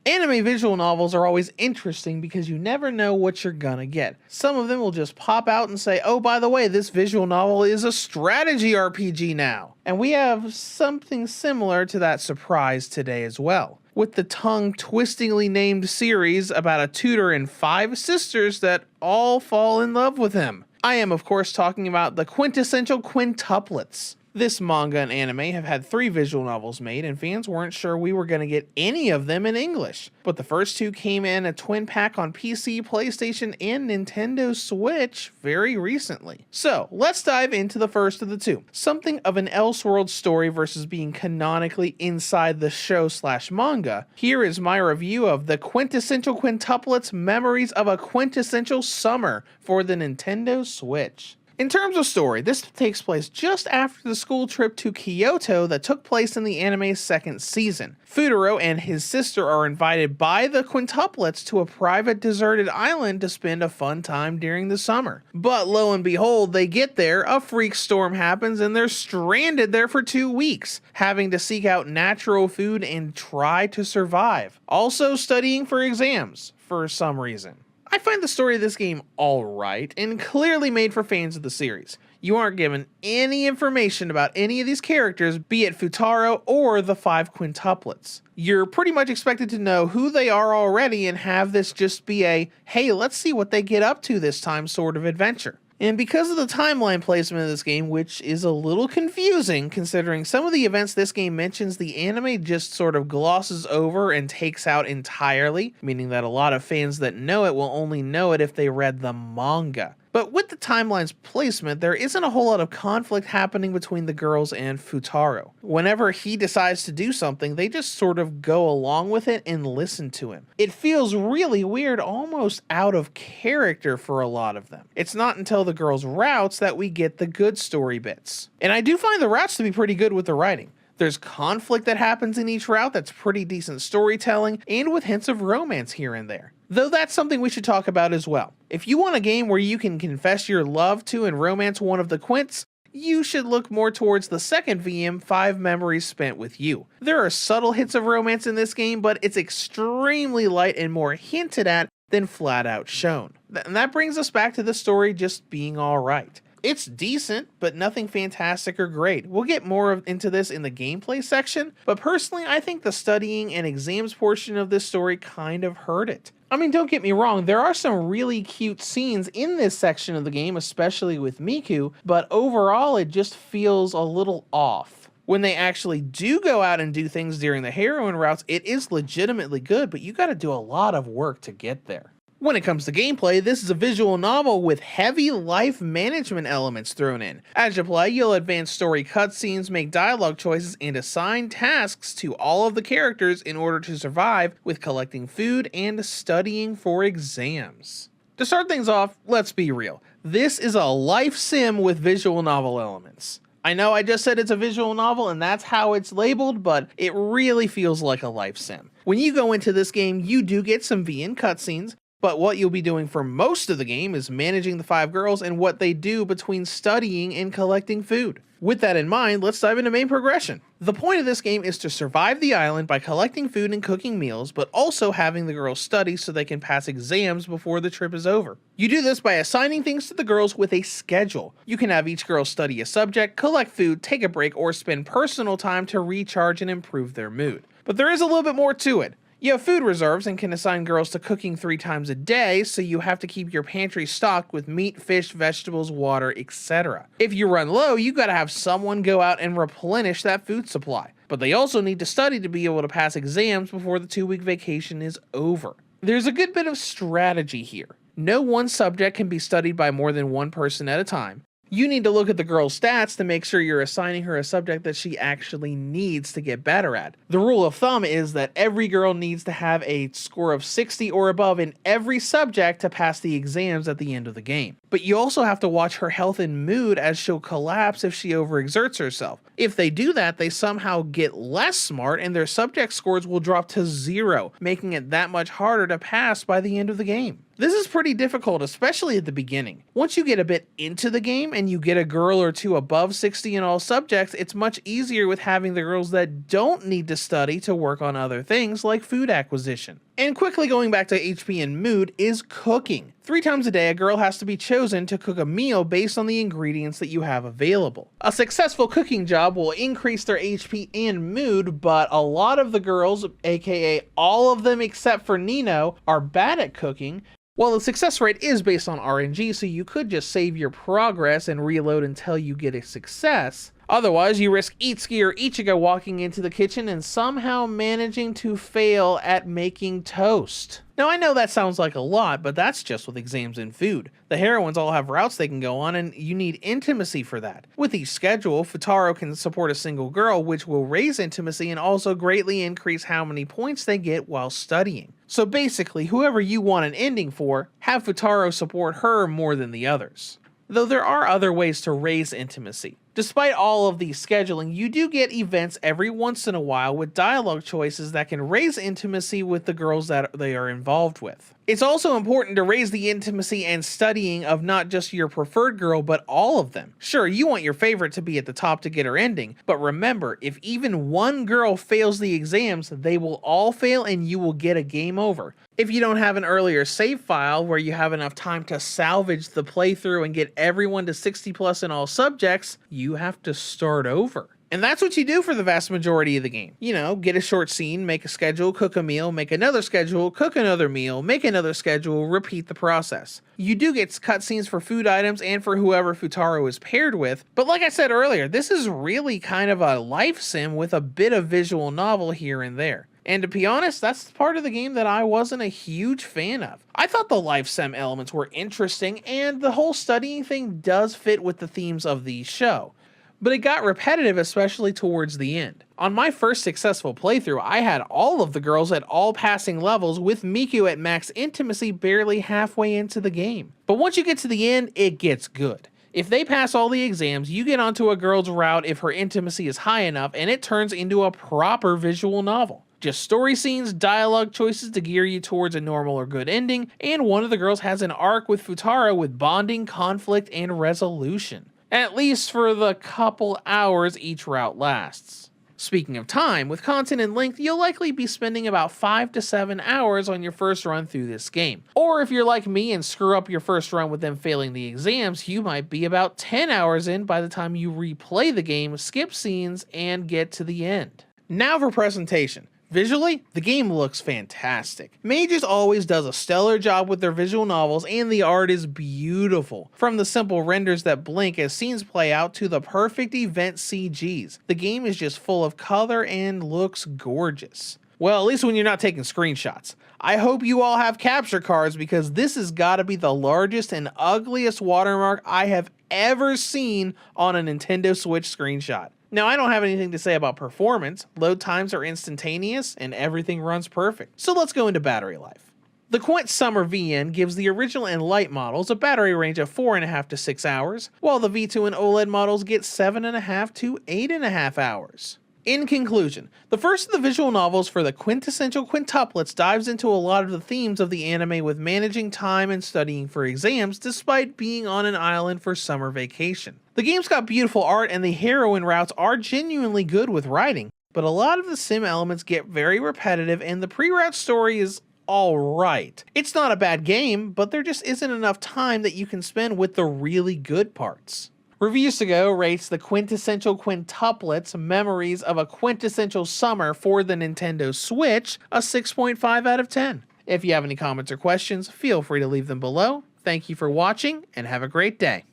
Anime visual novels are always interesting because you never know what you're gonna get. Some of them will just pop out and say, oh, by the way, this visual novel is a strategy RPG now. And we have something similar to that surprise today as well, with the tongue-twistingly named series about a tutor and 5 sisters that all fall in love with him. I am, of course, talking about the Quintessential Quintuplets. This manga and anime have had 3 visual novels made, and fans weren't sure we were going to get any of them in English. But the first 2 came in a twin pack on PC, PlayStation, and Nintendo Switch very recently. So, let's dive into the first of the 2. Something of an Elseworld story versus being canonically inside the show/manga. Here is my review of the Quintessential Quintuplets Memories of a Quintessential Summer for the Nintendo Switch. In terms of story, this takes place just after the school trip to Kyoto that took place in the anime's 2nd season. Futaro and his sister are invited by the quintuplets to a private deserted island to spend a fun time during the summer. But lo and behold, they get there, a freak storm happens, and they're stranded there for 2 weeks, having to seek out natural food and try to survive. Also studying for exams, for some reason. I find the story of this game alright, and clearly made for fans of the series. You aren't given any information about any of these characters, be it Futaro or the 5 quintuplets. You're pretty much expected to know who they are already and have this just be a, hey, let's see what they get up to this time sort of adventure. And because of the timeline placement of this game, which is a little confusing considering some of the events this game mentions, the anime just sort of glosses over and takes out entirely, meaning that a lot of fans that know it will only know it if they read the manga. But with the timeline's placement, there isn't a whole lot of conflict happening between the girls and Futaro. Whenever he decides to do something, they just sort of go along with it and listen to him. It feels really weird, almost out of character for a lot of them. It's not until the girls' routes that we get the good story bits. And I do find the routes to be pretty good with the writing. There's conflict that happens in each route that's pretty decent storytelling, and with hints of romance here and there. Though that's something we should talk about as well. If you want a game where you can confess your love to and romance one of the quints, you should look more towards the second VM, 5 Memories Spent with You. There are subtle hints of romance in this game, but it's extremely light and more hinted at than flat out shown. And that brings us back to the story just being alright. It's decent, but nothing fantastic or great. We'll get more into this in the gameplay section, but personally I think the studying and exams portion of this story kind of hurt it. I mean, don't get me wrong, there are some really cute scenes in this section of the game, especially with Miku, but overall it just feels a little off. When they actually do go out and do things during the heroine routes, it is legitimately good, but you gotta do a lot of work to get there. When it comes to gameplay, this is a visual novel with heavy life management elements thrown in. As you play, you'll advance story cutscenes, make dialogue choices, and assign tasks to all of the characters in order to survive with collecting food and studying for exams. To start things off, let's be real. This is a life sim with visual novel elements. I know I just said it's a visual novel and that's how it's labeled, but it really feels like a life sim. When you go into this game, you do get some VN cutscenes, but what you'll be doing for most of the game is managing the 5 girls and what they do between studying and collecting food. With that in mind, let's dive into main progression. The point of this game is to survive the island by collecting food and cooking meals, but also having the girls study so they can pass exams before the trip is over. You do this by assigning things to the girls with a schedule. You can have each girl study a subject, collect food, take a break, or spend personal time to recharge and improve their mood. But there is a little bit more to it. You have food reserves and can assign girls to cooking 3 times a day, so you have to keep your pantry stocked with meat, fish, vegetables, water, etc. If you run low, you gotta have someone go out and replenish that food supply. But they also need to study to be able to pass exams before the 2-week vacation is over. There's a good bit of strategy here. No one subject can be studied by more than one person at a time. You need to look at the girl's stats to make sure you're assigning her a subject that she actually needs to get better at. The rule of thumb is that every girl needs to have a score of 60 or above in every subject to pass the exams at the end of the game. But you also have to watch her health and mood, as she'll collapse if she overexerts herself. If they do that, they somehow get less smart and their subject scores will drop to 0, making it that much harder to pass by the end of the game. This is pretty difficult, especially at the beginning. Once you get a bit into the game and you get a girl or two above 60 in all subjects, it's much easier with having the girls that don't need to study to work on other things like food acquisition. And quickly going back to HP and mood is cooking. 3 times a day, a girl has to be chosen to cook a meal based on the ingredients that you have available. A successful cooking job will increase their HP and mood, but a lot of the girls, aka all of them except for Nino, are bad at cooking. Well, the success rate is based on RNG, so you could just save your progress and reload until you get a success. Otherwise, you risk Itsuki or Ichigo walking into the kitchen and somehow managing to fail at making toast. Now, I know that sounds like a lot, but that's just with exams and food. The heroines all have routes they can go on, and you need intimacy for that. With each schedule, Futaro can support a single girl, which will raise intimacy and also greatly increase how many points they get while studying. So basically, whoever you want an ending for, have Futaro support her more than the others. Though there are other ways to raise intimacy. Despite all of the scheduling, you do get events every once in a while with dialogue choices that can raise intimacy with the girls that they are involved with. It's also important to raise the intimacy and studying of not just your preferred girl, but all of them. Sure, you want your favorite to be at the top to get her ending, but remember, if even one girl fails the exams, they will all fail and you will get a game over. If you don't have an earlier save file where you have enough time to salvage the playthrough and get everyone to 60 plus in all subjects, you have to start over. And that's what you do for the vast majority of the game. You know, get a short scene, make a schedule, cook a meal, make another schedule, cook another meal, make another schedule, repeat the process. You do get cutscenes for food items and for whoever Futaro is paired with, but like I said earlier, this is really kind of a life sim with a bit of visual novel here and there. And to be honest, that's the part of the game that I wasn't a huge fan of. I thought the life sim elements were interesting, and the whole studying thing does fit with the themes of the show. But it got repetitive, especially towards the end. On my first successful playthrough, I had all of the girls at all passing levels, with Miku at max intimacy barely halfway into the game. But once you get to the end, it gets good. If they pass all the exams, you get onto a girl's route if her intimacy is high enough, and it turns into a proper visual novel. Just story scenes, dialogue choices to gear you towards a normal or good ending, and one of the girls has an arc with Futaro with bonding, conflict, and resolution. At least for the couple hours each route lasts. Speaking of time, with content and length, you'll likely be spending about 5 to 7 hours on your first run through this game. Or if you're like me and screw up your first run with them failing the exams, you might be about 10 hours in by the time you replay the game, skip scenes, and get to the end. Now for presentation. Visually, the game looks fantastic. Mages always does a stellar job with their visual novels, and the art is beautiful. From the simple renders that blink as scenes play out to the perfect event CGs. The game is just full of color and looks gorgeous. Well, at least when you're not taking screenshots. I hope you all have capture cards, because this has got to be the largest and ugliest watermark I have ever seen on a Nintendo Switch screenshot. Now, I don't have anything to say about performance. Load times are instantaneous and everything runs perfect. So let's go into battery life. The Quint Summer VN gives the original and light models a battery range of 4.5 to 6 hours, while the V2 and OLED models get 7.5 to 8.5 hours. In conclusion, the first of the visual novels for the Quintessential Quintuplets dives into a lot of the themes of the anime with managing time and studying for exams despite being on an island for summer vacation. The game's got beautiful art and the heroine routes are genuinely good with writing, but a lot of the sim elements get very repetitive and the pre-route story is alright. It's not a bad game, but there just isn't enough time that you can spend with the really good parts. Reviews to Go rates the Quintessential Quintuplets Memories of a Quintessential Summer for the Nintendo Switch a 6.5 out of 10. If you have any comments or questions, feel free to leave them below. Thank you for watching and have a great day.